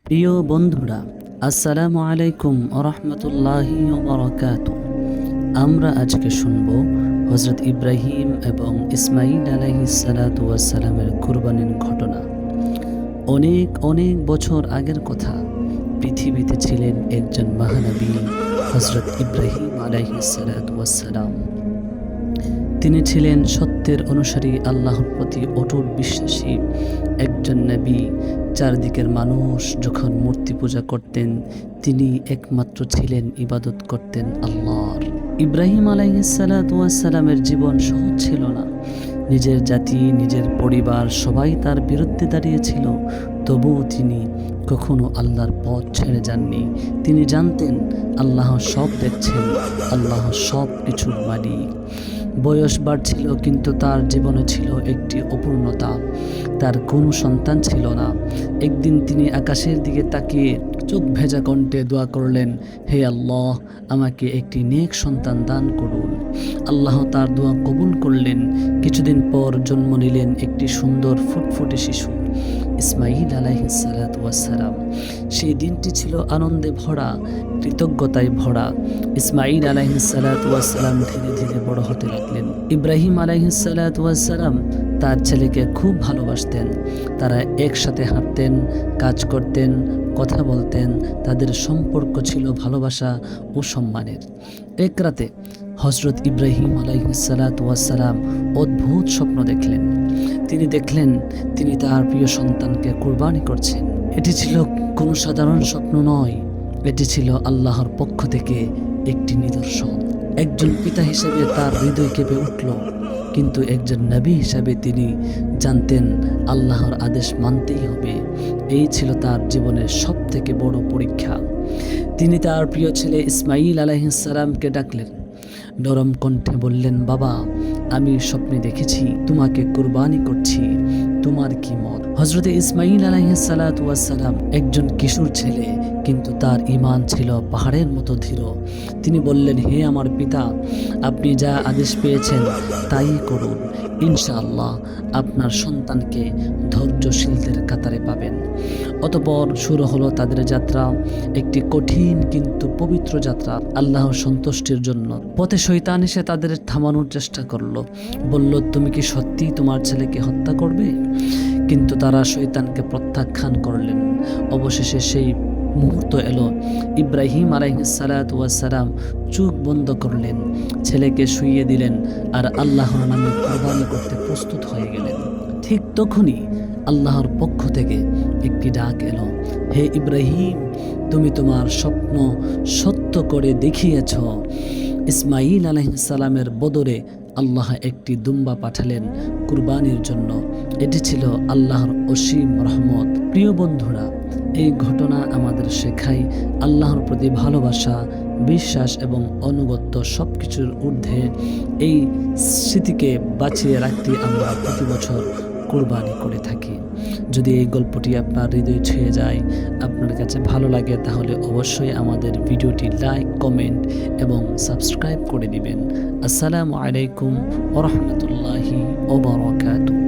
প্রিয় বন্ধুরা, আসসালামু আলাইকুম রাহমাতুল্লাহি ওয়া বারাকাতুহু। আমরা আজকে শুনব হযরত ইব্রাহিম এবং ইসমাঈল আলাইহিস সালাতু ওয়াস সালামের কুরবানির ঘটনা। অনেক অনেক বছর আগের কথা। পৃথিবীতে ছিলেন একজন মহানবী, হযরত ইব্রাহিম আলাইহিস সালাতু ওয়াস সালাম। তিনি ছিলেন সত্যের অনুসারী, আল্লাহর প্রতি অটুট বিশ্বাসী একজন নবী। চারদিকের মানুষ যখন মূর্তি পূজা করতেন, তিনি একমাত্র ছিলেন ইবাদত করতেন আল্লাহর। ইব্রাহিম আলাইহিস সালাতু ওয়াস সালামের জীবন সহজ ছিল না। নিজের জাতি, নিজের পরিবার সবাই তার বিরুদ্ধে দাঁড়িয়েছিল, তবুও তিনি কখনো আল্লাহর পথ ছেড়ে যাননি। তিনি জানতেন আল্লাহ সব দেখছেন, আল্লাহ সব কিছুর মালিক। বয়স বাড়ছিল, কিন্তু তার জীবনে ছিল একটি অপূর্ণতা। তার কোনো সন্তান ছিল না। একদিন তিনি আকাশের দিকে তাকিয়ে চোখ ভেজা কণ্ঠে দোয়া করলেন, হে আল্লাহ, আমাকে একটি নেক সন্তান দান করুন। আল্লাহ তার দোয়া কবুল করলেন। কিছুদিন পর জন্ম নিলেন একটি সুন্দর ফুটফুটে শিশু, ইসমাঈল আলাইহিস সালাতু ওয়াস সালাম। সেই দিনটি ছিল আনন্দে ভরা, কৃতজ্ঞতায় ভরা। ইসমাঈল আলাইহিস সালাতু ওয়াস সালাম ধীরে ধীরে বড় হতে লাগলেন। ইব্রাহিম আলাইহিস সালাতু ওয়াস সালাম তার ছেলেকে খুব ভালোবাসতেন। তারা একসাথে হাঁটতেন, কাজ করতেন, কথা বলতেন। তাদের সম্পর্ক ছিল ভালোবাসা ও সম্মানের। এক রাতে হযরত ইব্রাহিম আলাইহিস সালাতু ওয়াস সালাম অদ্ভুত স্বপ্ন দেখলেন। তিনি দেখলেন তিনি তার প্রিয় সন্তানকে কুরবানি করছেন। এটি ছিল কোনো সাধারণ স্বপ্ন নয়, এটি ছিল আল্লাহর পক্ষ থেকে একটি নিদর্শন। একজন পিতা হিসেবে তার হৃদয় কেঁপে উঠল, কিন্তু একজন নবী হিসাবে তিনি জানতেন আল্লাহর আদেশ মানতেই হবে। এই ছিল তার জীবনের সবথেকে বড় পরীক্ষা। তিনি তার প্রিয় ছেলে ইসমাঈল আলাইহিস সালামকে ডাকলেন, নরম কণ্ঠে বললেন, বাবা, আমি স্বপ্নে দেখেছি তোমাকে কুরবানি করছি, তোমার কি মত? হযরত ইসমাঈল আলাইহিস সালাতু ওয়াস সালাম একজন কিশোর ছেলে, কিন্তু তার ঈমান ছিল পাহাড়ের মতো দৃঢ়। তিনি বললেন, হে আমার পিতা, আপনি যা আদেশ পেয়েছেন তাই করুন। ইনশাআল্লাহ আপনার সন্তানকে ধৈর্যশীলদের কাতারে পাবেন। অতঃপর শুরু হলো তাদের যাত্রা, একটি কঠিন কিন্তু পবিত্র যাত্রা আল্লাহর সন্তুষ্টির জন্য। পথে শয়তান এসে তাদের থামানোর চেষ্টা করলো, বলল, তুমি কি সত্যি তোমার ছেলেকে হত্যা করবে? কিন্তু তারা শয়তানকে প্রত্যাখ্যান করলেন। অবশেষে সেই মুহূর্ত এলো, ইব্রাহিম আলাইহিস সালাতু ওয়াস সালাম চোখ বন্ধ করলেন, ছেলেকে শুইয়ে দিলেন আর আল্লাহর নামে কুরবানি করতে প্রস্তুত হয়ে গেলেন। ঠিক তখনই আল্লাহর পক্ষ থেকে একটি ডাক এলো, হে ইব্রাহিম, তুমি তোমার স্বপ্ন সত্য করে দেখিয়েছ। ইসমাঈল আলাইহিস সালামের বদরে আল্লাহ একটি দুম্বা পাঠালেন কুরবানির জন্য। এটি ছিল আল্লাহর অসীম রহমত। প্রিয় বন্ধুরা, এই ঘটনা আমাদের শেখায় আল্লাহর প্রতি ভালোবাসা, বিশ্বাস এবং অনুগত্য সবকিছুর ঊর্ধ্বে। এই স্মৃতিকে বাঁচিয়ে রাখতে আমরা প্রতি বছর কুরবানি করে থাকি। যদি এই গল্পটি আপনার হৃদয় ছুঁয়ে যায়, আপনার কাছে ভালো লাগে, তাহলে অবশ্যই আমাদের ভিডিওটি লাইক, কমেন্ট এবং সাবস্ক্রাইব করে দিবেন। আসসালামু আলাইকুম ওয়া রাহমাতুল্লাহি ওয়া বারাকাতুহু।